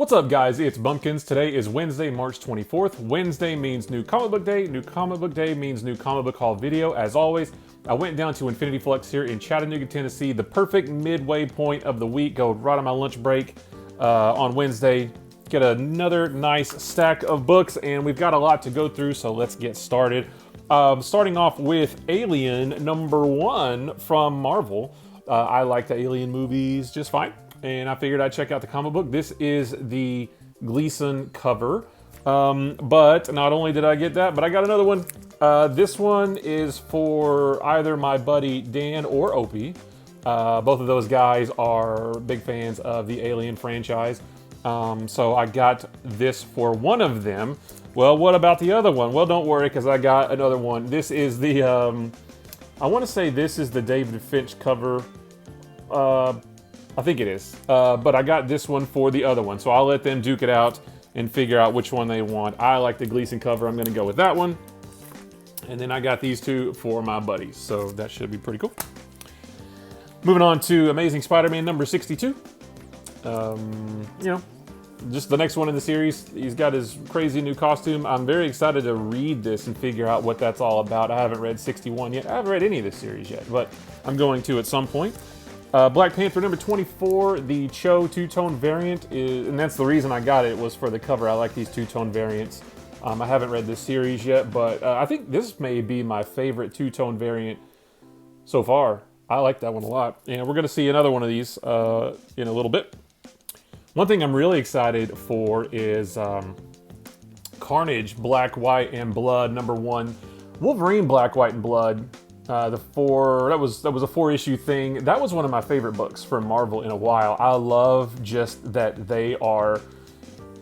What's up, guys? It's Bumpkins. Today is Wednesday, March 24th. Wednesday means New Comic Book Day. New Comic Book Day means New Comic Book Haul video. As always, I went down to Infinity Flux here in Chattanooga, Tennessee, the perfect midway point of the week. Go right on my lunch break on Wednesday. Get another nice stack of books, and we've got a lot to go through, so let's get started. Starting off with Alien #1 from Marvel. I like the Alien movies just fine, and I figured I'd check out the comic book. This is the Gleason cover, but not only did I get that, but I got another one. This one is for either my buddy Dan or Opie. Both of those guys are big fans of the Alien franchise, so I got this for one of them. Well, what about the other one? Well, don't worry, because I got another one. This is the, I want to say this is the David Finch cover. I think it is, but I got this one for the other one, so I'll let them duke it out and figure out which one they want. I like the Gleason cover. I'm going to go with that one. And then I got these two for my buddies, so that should be pretty cool. Moving on to Amazing Spider-Man number 62. Just the next one in the series. He's got his crazy new costume. I'm very excited to read this and figure out what that's all about. I haven't read 61 yet. I haven't read any of this series yet, but I'm going to at some point. Black Panther number 24, the Cho two-tone variant, and that's the reason I got it, was for the cover. I like these two-tone variants. I haven't read this series yet, but I think this may be my favorite two-tone variant so far. I like that one a lot, and we're going to see another one of these in a little bit. One thing I'm really excited for is Carnage, Black, White, and Blood #1. Wolverine, Black, White, and Blood. That was a 4-issue thing. That was one of my favorite books from Marvel in a while. I love just that they are,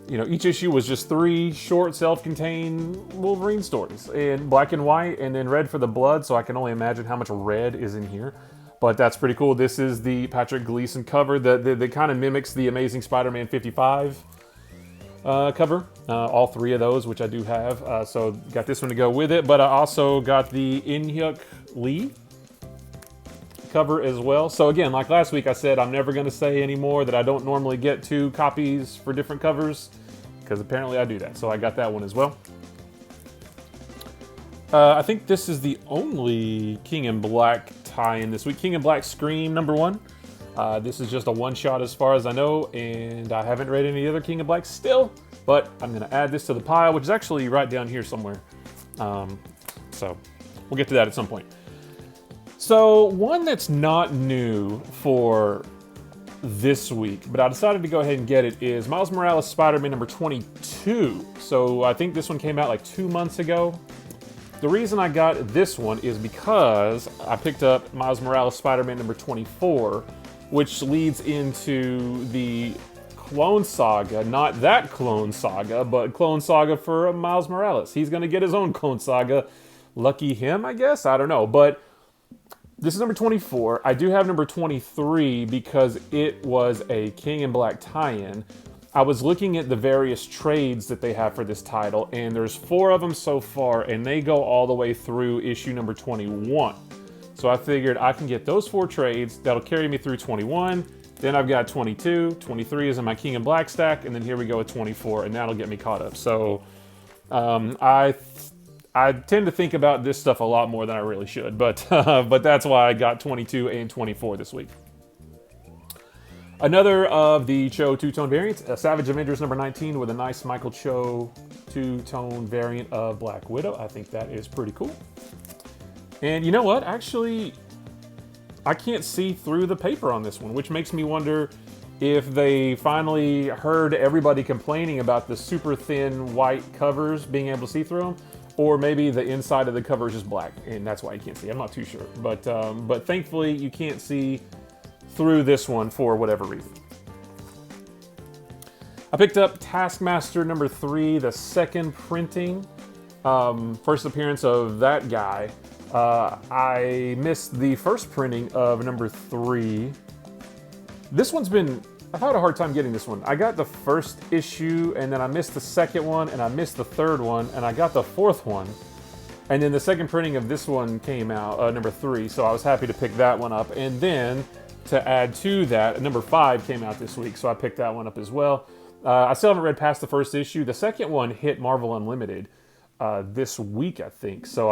each issue was just 3 short, self-contained Wolverine stories, in black and white, and then red for the blood. So I can only imagine how much red is in here. But that's pretty cool. This is the Patrick Gleason cover that kind of mimics the Amazing Spider-Man 55 cover. All 3 of those, which I do have. So got this one to go with it. But I also got the In-Hyuk Lee cover as well. So again, like last week, I said I'm never going to say anymore that I don't normally get 2 copies for different covers, because apparently I do that. So I got that one as well. I think this is the only King in Black tie-in this week. King in Black Scream #1. This is just a one-shot as far as I know, and I haven't read any other King in Black still, but I'm going to add this to the pile, which is actually right down here somewhere. So we'll get to that at some point. So one that's not new for this week, but I decided to go ahead and get it, is Miles Morales Spider-Man number 22. So I think this one came out like 2 months ago. The reason I got this one is because I picked up Miles Morales Spider-Man number 24, which leads into the Clone Saga. Not that Clone Saga, but Clone Saga for Miles Morales. He's going to get his own Clone Saga. Lucky him, I guess? I don't know. But this is number 24. I do have number 23 because it was a King in Black tie-in. I was looking at the various trades that they have for this title, and there's 4 of them so far, and they go all the way through issue number 21. So I figured I can get those 4 trades. That'll carry me through 21. Then I've got 22. 23 is in my King in Black stack, and then here we go with 24, and that'll get me caught up. So I tend to think about this stuff a lot more than I really should, but that's why I got 22 and 24 this week. Another of the Cho two-tone variants, Savage Avengers number 19 with a nice Michael Cho two-tone variant of Black Widow. I think that is pretty cool. And you know what? Actually, I can't see through the paper on this one, which makes me wonder if they finally heard everybody complaining about the super thin white covers being able to see through them, or maybe the inside of the cover is just black, and that's why you can't see. I'm not too sure. But thankfully, you can't see through this one for whatever reason. I picked up Taskmaster number 3, the second printing. First appearance of that guy. I missed the first printing of number 3. This one's been, I've had a hard time getting this one. I got the first issue, and then I missed the second one, and I missed the third one, and I got the 4th one. And then the second printing of this one came out, number 3, so I was happy to pick that one up. And then to add to that, number 5 came out this week, so I picked that one up as well. I still haven't read past the first issue. The second one hit Marvel Unlimited this week, I think. So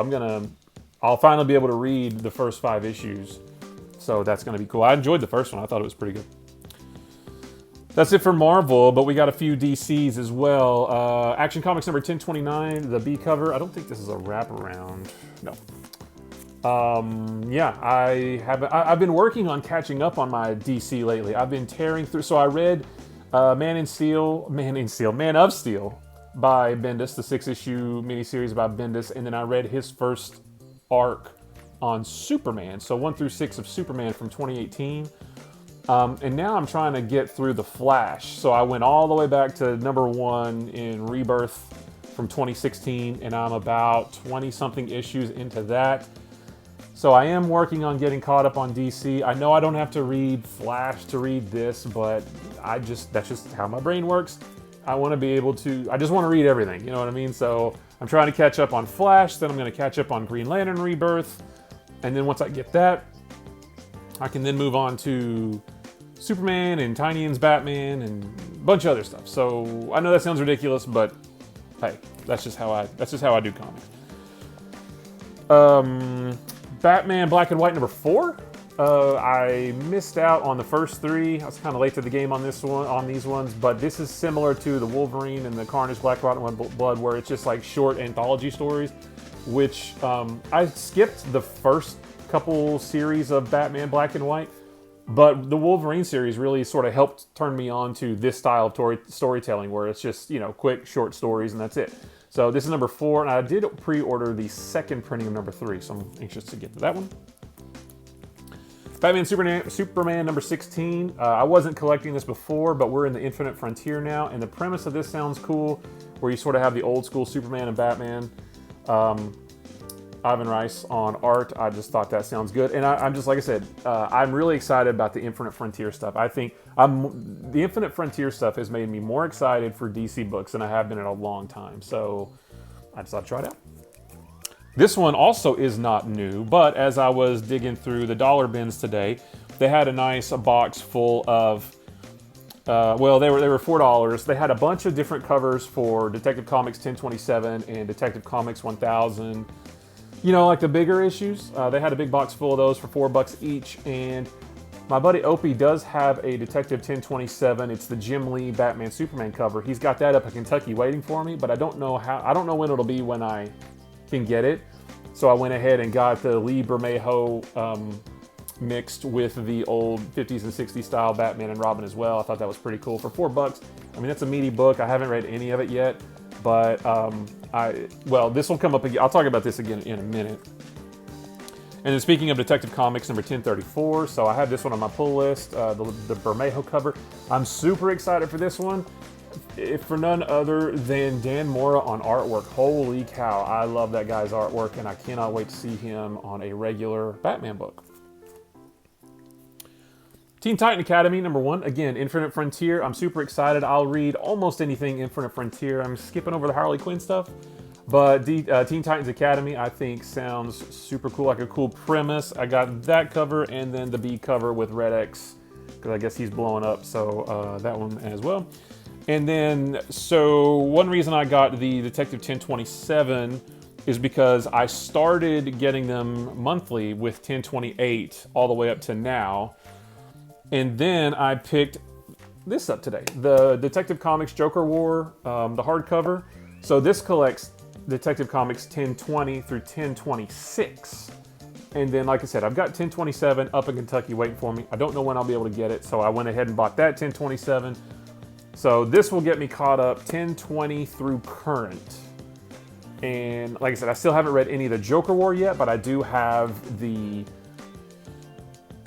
I'll finally be able to read the first 5 issues. So that's gonna be cool. I enjoyed the first one. I thought it was pretty good. That's it for Marvel, but we got a few DCs as well. Action Comics number 1029, the B cover. I don't think this is a wraparound. No. Yeah, I've been working on catching up on my DC lately. I've been tearing through. So I read Man of Steel by Bendis, the 6-issue miniseries by Bendis, and then I read his first arc on Superman. So 1 through 6 of Superman from 2018. And now I'm trying to get through The Flash. So I went all the way back to number 1 in Rebirth from 2016, and I'm about 20-something issues into that. So I am working on getting caught up on DC. I know I don't have to read Flash to read this, but that's just how my brain works. I just want to read everything, you know what I mean? So I'm trying to catch up on Flash, then I'm going to catch up on Green Lantern Rebirth, and then once I get that, I can then move on to Superman and Tynian's Batman and a bunch of other stuff. So I know that sounds ridiculous, but hey, that's just how I do comics. Batman Black and White number 4. I missed out on the first 3. I was kind of late to the game on these ones, but this is similar to the Wolverine and the Carnage Black and White Blood, where it's just like short anthology stories, which I skipped the first couple series of Batman Black and White, but the Wolverine series really sort of helped turn me on to this style of storytelling, where it's just, quick, short stories, and that's it. So this is number 4, and I did pre-order the second printing of number 3, so I'm anxious to get to that one. Batman Superman number 16. I wasn't collecting this before, but we're in the Infinite Frontier now, and the premise of this sounds cool, where you sort of have the old school Superman and Batman. Ivan Rice on art. I just thought that sounds good. And I'm just, like I said, I'm really excited about the Infinite Frontier stuff. I think the Infinite Frontier stuff has made me more excited for DC books than I have been in a long time. So I just thought I'd try it out. This one also is not new, but as I was digging through the dollar bins today, they had a nice box full of, they were $4. They had a bunch of different covers for Detective Comics 1027 and Detective Comics 1000. Like the bigger issues. They had a big box full of those for $4 each, and my buddy Opie does have a Detective 1027. It's the Jim Lee Batman Superman cover. He's got that up in Kentucky waiting for me, but I don't know when it'll be when I can get it. So I went ahead and got the Lee Bermejo mixed with the old 50s and 60s style Batman and Robin as well. I thought that was pretty cool for $4. I mean, that's a meaty book. I haven't read any of it yet, but this will come up again. I'll talk about this again in a minute. And then speaking of Detective Comics number 1034, so I have this one on my pull list, the Bermejo cover. I'm super excited for this one, if for none other than Dan Mora on artwork. Holy cow, I love that guy's artwork, and I cannot wait to see him on a regular Batman book. Teen Titan Academy number 1, again, Infinite Frontier. I'm super excited. I'll read almost anything Infinite Frontier. I'm skipping over the Harley Quinn stuff, but Teen Titans Academy I think sounds super cool, like a cool premise. I got that cover and then the B cover with Red X, because I guess he's blowing up, so that one as well. And then, so one reason I got the Detective 1027 is because I started getting them monthly with 1028 all the way up to now. And then I picked this up today, the Detective Comics Joker War, the hardcover. So this collects Detective Comics 1020 through 1026. And then, like I said, I've got 1027 up in Kentucky waiting for me. I don't know when I'll be able to get it, so I went ahead and bought that 1027. So this will get me caught up 1020 through current. And like I said, I still haven't read any of the Joker War yet, but I do have the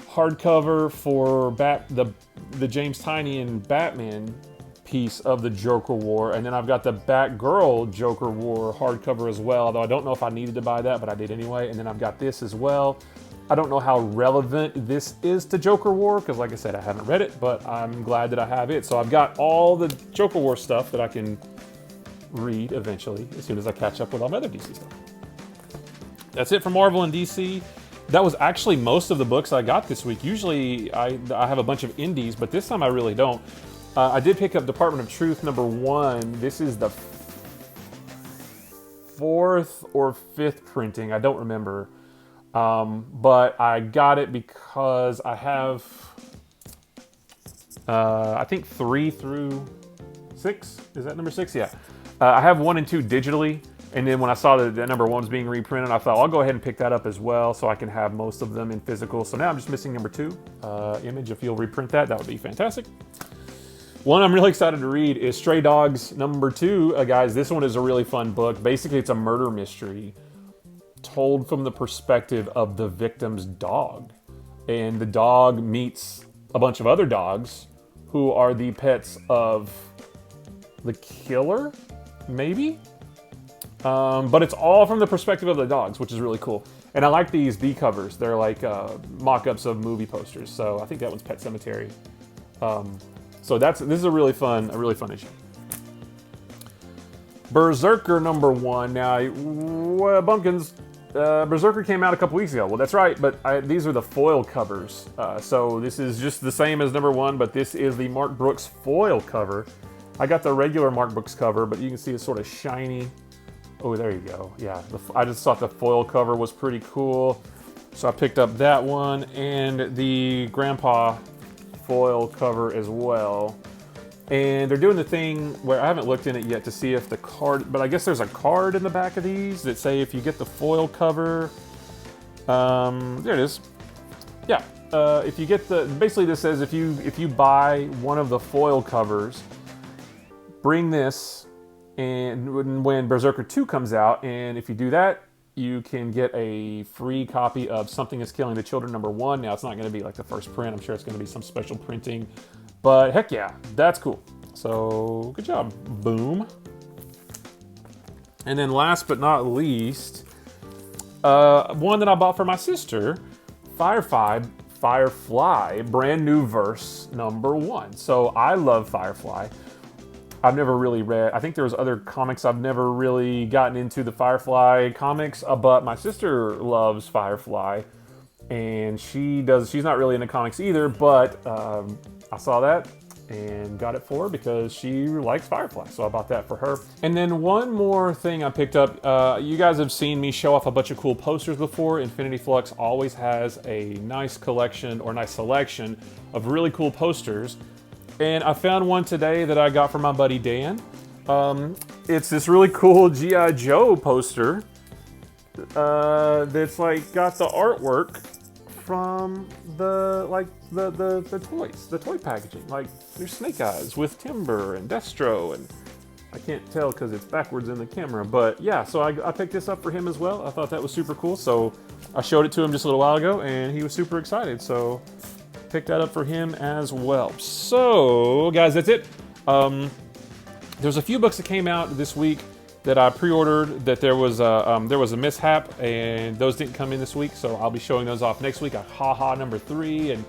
hardcover for the James Tynian Batman piece of the Joker War, and then I've got the Batgirl Joker War hardcover as well, although I don't know if I needed to buy that, but I did anyway. And then I've got this as well. I don't know how relevant this is to Joker War, because like I said, I haven't read it, but I'm glad that I have it. So I've got all the Joker War stuff that I can read eventually, as soon as I catch up with all my other DC stuff. That's it for Marvel and DC. That was actually most of the books I got this week. Usually I have a bunch of indies, but this time I really don't. I did pick up Department of Truth #1. This is the 4th or 5th printing. I don't remember. But I got it because I have, I think 3 through 6. Is that number 6? Yeah. I have 1 and 2 digitally. And then when I saw that #1 was being reprinted, I thought I'll go ahead and pick that up as well so I can have most of them in physical. So now I'm just missing #2. Image, if you'll reprint that, that would be fantastic. One I'm really excited to read is Stray Dogs #2. Guys, this one is a really fun book. Basically, it's a murder mystery told from the perspective of the victim's dog. And the dog meets a bunch of other dogs who are the pets of the killer, maybe? But it's all from the perspective of the dogs, which is really cool. And I like these B covers. They're like mock-ups of movie posters. So I think that one's Pet Sematary. So this is a really fun issue. Berserker #1. Now, Bumpkins, Berserker came out a couple weeks ago. Well, that's right, but these are the foil covers. So this is just the same as #1, but this is the Mark Brooks foil cover. I got the regular Mark Brooks cover, but you can see it's sort of shiny. Oh, there you go. Yeah, I just thought the foil cover was pretty cool. So I picked up that one and the Grandpa foil cover as well. And they're doing the thing where I haven't looked in it yet to see if the card, but I guess there's a card in the back of these that say if you get the foil cover, there it is. Yeah, if you get basically this says if you buy one of the foil covers, bring this, and when Berserker 2 comes out, and if you do that, you can get a free copy of Something is Killing the Children #1. Now, it's not going to be like the first print. I'm sure it's going to be some special printing. But heck yeah, that's cool. So, good job. Boom. And then last but not least, one that I bought for my sister, Firefly, brand new verse #1. So, I love Firefly. I've never really read, I think there was other comics I've never really gotten into the Firefly comics, but my sister loves Firefly, and she's not really into comics either, but I saw that and got it for her because she likes Firefly, so I bought that for her. And then one more thing I picked up, you guys have seen me show off a bunch of cool posters before. Infinity Flux always has a nice collection or nice selection of really cool posters. And I found one today that I got from my buddy Dan. It's this really cool G.I. Joe poster that's like got the artwork from the toys, the toy packaging. Like there's Snake Eyes with Timber and Destro, and I can't tell because it's backwards in the camera. But yeah, so I picked this up for him as well. I thought that was super cool. So I showed it to him just a little while ago, and he was super excited. So pick that up for him as well. So, guys, that's it. There's a few books that came out this week that I pre-ordered that there was a mishap, and those didn't come in this week, so I'll be showing those off next week. HaHa #3 and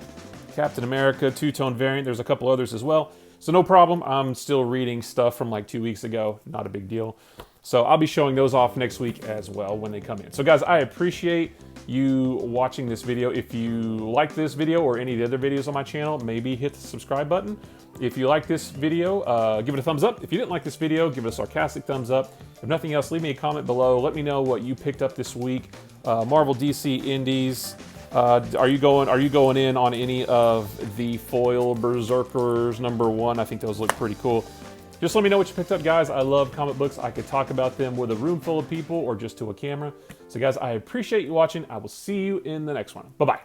Captain America two-tone variant. There's a couple others as well. So no problem. I'm still reading stuff from like 2 weeks ago. Not a big deal. So I'll be showing those off next week as well when they come in. So guys, I appreciate you watching this video. If you like this video or any of the other videos on my channel, maybe hit the subscribe button. If you like this video, give it a thumbs up. If you didn't like this video, give it a sarcastic thumbs up. If nothing else, leave me a comment below. Let me know what you picked up this week. Marvel, DC, Indies. Are you going in on any of the foil Berserkers #1? I think those look pretty cool. Just let me know what you picked up, guys. I love comic books. I could talk about them with a room full of people or just to a camera. So, guys, I appreciate you watching. I will see you in the next one. Bye-bye.